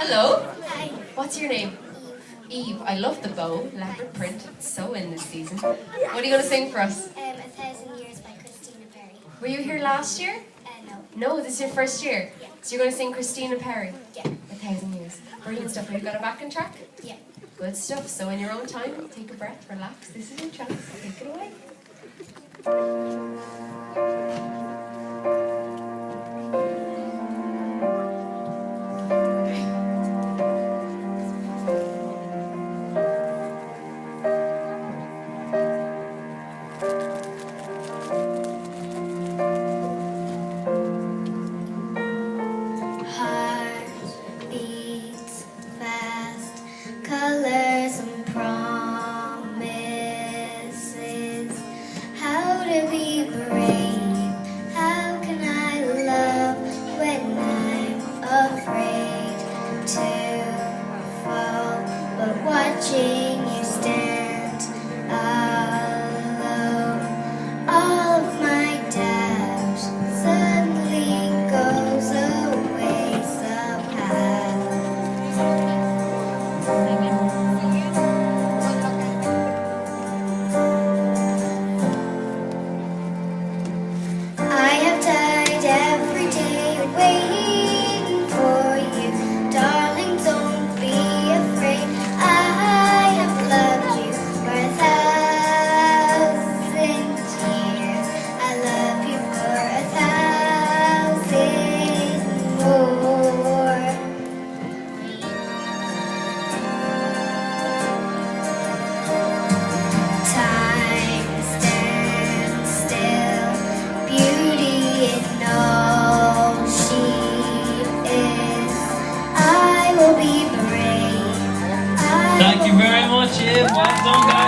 Hello. Hi. What's your name? Eve. I love the bow, leopard print. It's so in this season. What are you going to sing for us? 1,000 Years by Christina Perry. Were you here last year? No. No, this is your first year. Yeah. So you're going to sing Christina Perry. Yeah. 1,000 Years. Brilliant stuff. Have you got a backing track? Yeah. Good stuff. So in your own time, take a breath, relax. This is your chance. Take it away. Heart beats fast, colors and promises. How to be brave? How can I love when I'm afraid to fall? But watching you stand alone, all of my doubt suddenly goes away somehow. I have died every day waiting for you, darling. Don't be afraid. I have loved you for 1,000 years. I love you for 1,000 more. Time stands still, beauty in all she is. I will be brave. Thank you very much, Eve. Well done, guys.